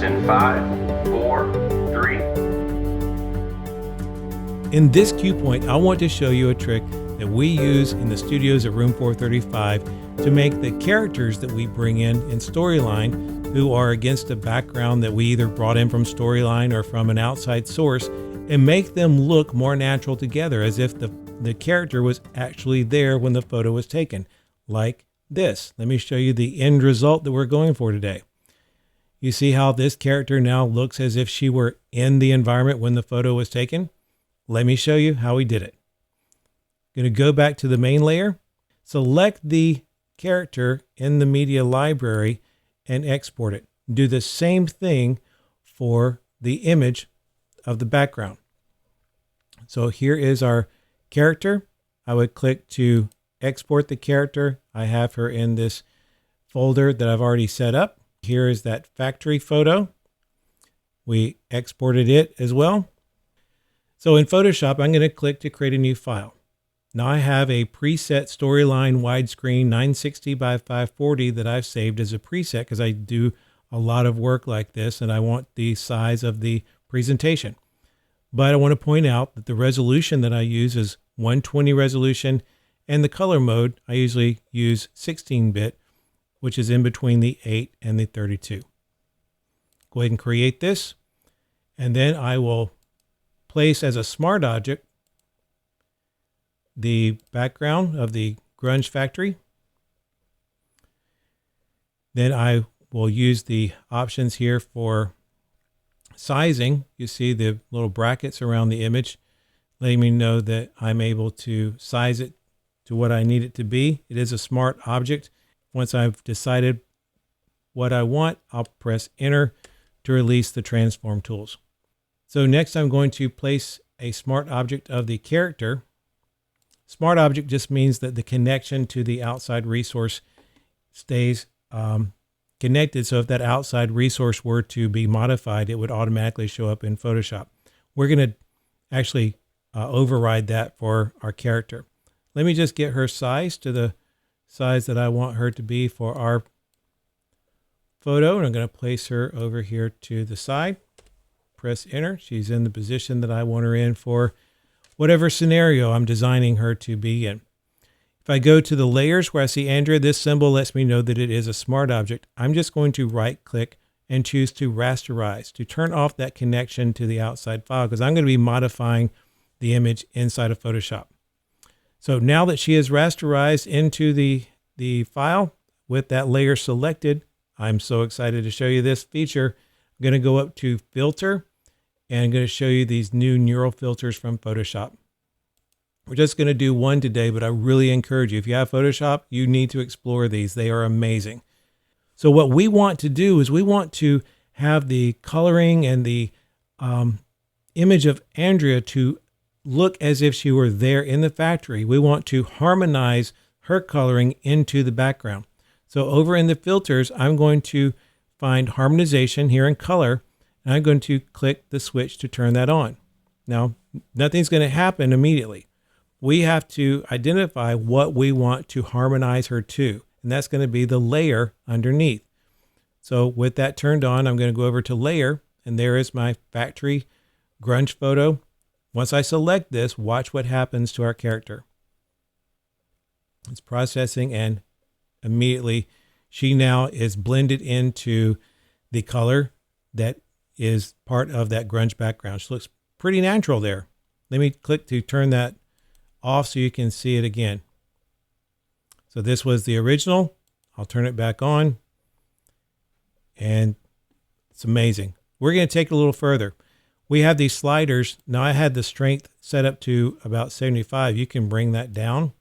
Lost in 5, 4, 3. In this cue point, I want to show you a trick that we use in the studios at Room 435 to make the characters that we bring in Storyline, who are against a background that we either brought in from Storyline or from an outside source, and make them look more natural together, as if the character was actually there when the photo was taken, like this. Let me show you the end result that we're going for today. You see how this character now looks as if she were in the environment when the photo was taken? Let me show you how we did it. I'm going to go back to the main layer, select the character in the media library and export it. Do the same thing for the image of the background. So here is our character. I would click to export the character. I have her in this folder that I've already set up. Here is that factory photo. We exported it as well. So in Photoshop, I'm going to click to create a new file. Now I have a preset Storyline widescreen 960 by 540 that I've saved as a preset because I do a lot of work like this and I want the size of the presentation. But I want to point out that the resolution that I use is 120 resolution, and the color mode, I usually use 16-bit, which is in between the 8 and the 32. Go ahead and create this, and then I will place as a smart object the background of the grunge factory. Then I will use the options here for sizing. You see the little brackets around the image, letting me know that I'm able to size it to what I need it to be. It is a smart object. Once I've decided what I want, I'll press enter to release the transform tools. So next I'm going to place a smart object of the character. Smart object just means that the connection to the outside resource stays connected. So if that outside resource were to be modified, it would automatically show up in Photoshop. We're going to actually override that for our character. Let me just get her size to the size that I want her to be for our photo. And I'm going to place her over here to the side. Press enter. She's in the position that I want her in for whatever scenario I'm designing her to be in. If I go to the layers where I see Andrea, this symbol lets me know that it is a smart object. I'm just going to right click and choose to rasterize to turn off that connection to the outside file, because I'm going to be modifying the image inside of Photoshop. So now that she is rasterized into the file with that layer selected, I'm so excited to show you this feature. I'm going to go up to filter, and I'm going to show you these new neural filters from Photoshop. We're just going to do one today, but I really encourage you, if you have Photoshop, you need to explore these. They are amazing. So what we want to do is we want to have the coloring and the image of Andrea to look as if she were there in the factory. We want to harmonize her coloring into the background. So over in the filters, I'm going to find harmonization here in color, and I'm going to click the switch to turn that on. Now, nothing's going to happen immediately. We have to identify what we want to harmonize her to, and that's going to be the layer underneath. So with that turned on, I'm going to go over to layer, and there is my factory grunge photo. Once I select this, watch what happens to our character. It's processing, and immediately she now is blended into the color that is part of that grunge background. She looks pretty natural there. Let me click to turn that off so you can see it again. So this was the original. I'll turn it back on, and it's amazing. We're going to take it a little further. We have these sliders. Now I had the strength set up to about 75. You can bring that down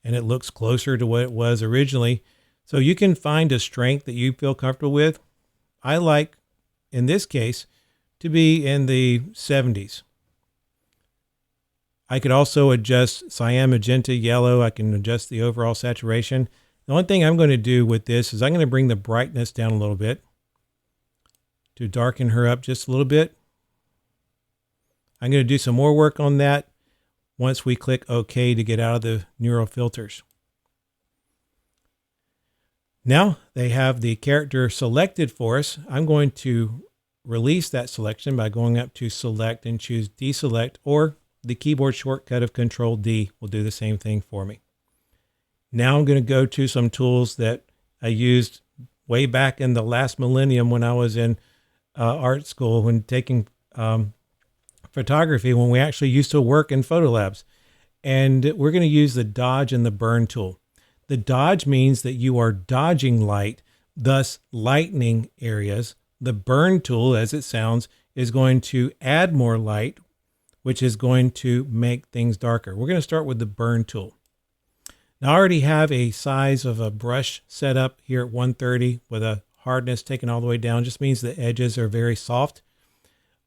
and it looks closer to what it was originally. So you can find a strength that you feel comfortable with. I like, in this case, to be in the 70s. I could also adjust cyan, magenta, yellow. I can adjust the overall saturation. The only thing I'm going to do with this is I'm going to bring the brightness down a little bit to darken her up just a little bit. I'm going to do some more work on that once we click OK to get out of the neural filters. Now they have the character selected for us. I'm going to release that selection by going up to select and choose deselect, or the keyboard shortcut of Control D will do the same thing for me. Now I'm going to go to some tools that I used way back in the last millennium when I was in art school, when taking photography, when we actually used to work in photo labs. And we're going to use the dodge and the burn tool. The dodge means that you are dodging light, thus lightening areas. The burn tool, as it sounds, is going to add more light, which is going to make things darker. We're going to start with the burn tool. Now, I already have a size of a brush set up here at 130 with a hardness taken all the way down. Just means the edges are very soft.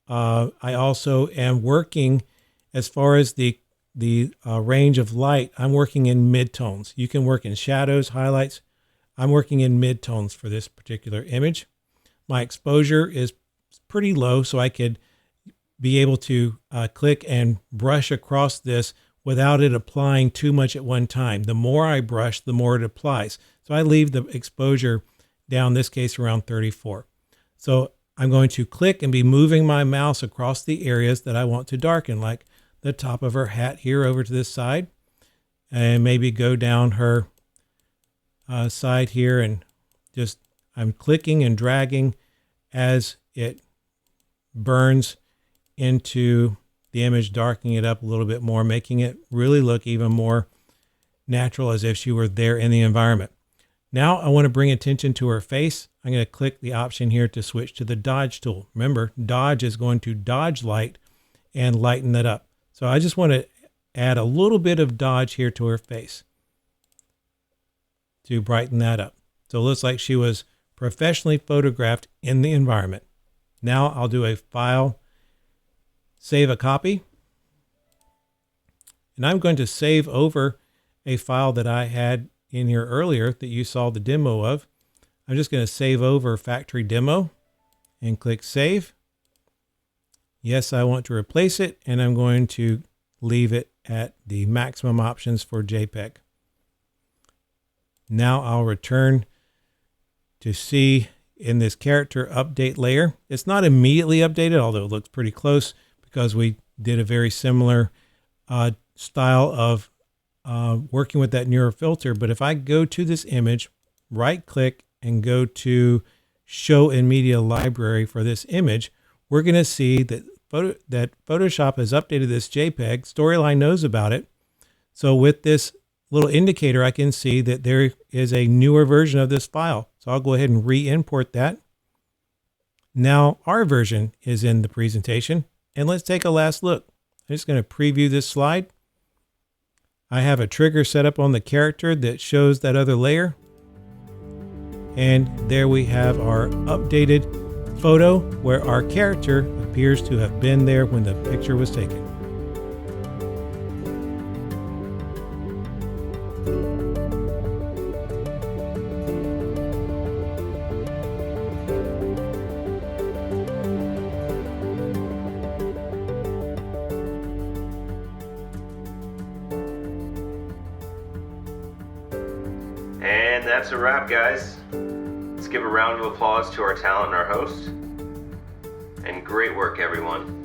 I also am working, as far as the range of light, I'm working in midtones. You can work in shadows, highlights. I'm working in midtones for this particular image. My exposure is pretty low, so I could be able to click and brush across this without it applying too much at one time. The more I brush, the more it applies. So I leave the exposure down, in this case around 34. So I'm going to click and be moving my mouse across the areas that I want to darken, like the top of her hat here over to this side, and maybe go down her side here, and just I'm clicking and dragging as it burns into the image, darkening it up a little bit more, making it really look even more natural, as if she were there in the environment. Now I want to bring attention to her face. I'm going to click the option here to switch to the dodge tool. Remember, dodge is going to dodge light and lighten that up. So I just want to add a little bit of dodge here to her face to brighten that up. So it looks like she was professionally photographed in the environment. Now I'll do a file, save a copy, and I'm going to save over a file that I had in here earlier that you saw the demo of. I'm just going to save over factory demo and click save. Yes, I want to replace it, and I'm going to leave it at the maximum options for JPEG. Now I'll return to see in this character update layer. It's not immediately updated, although it looks pretty close, because we did a very similar style of working with that newer filter. But if I go to this image, right click and go to show in media library for this image, we're going to see that Photoshop has updated this JPEG. Storyline knows about it. So with this little indicator, I can see that there is a newer version of this file. So I'll go ahead and re-import that. Now our version is in the presentation, and let's take a last look. I'm just going to preview this slide. I have a trigger set up on the character that shows that other layer. And there we have our updated photo where our character appears to have been there when the picture was taken. And that's a wrap, guys. Let's give a round of applause to our talent and our host. And great work, everyone.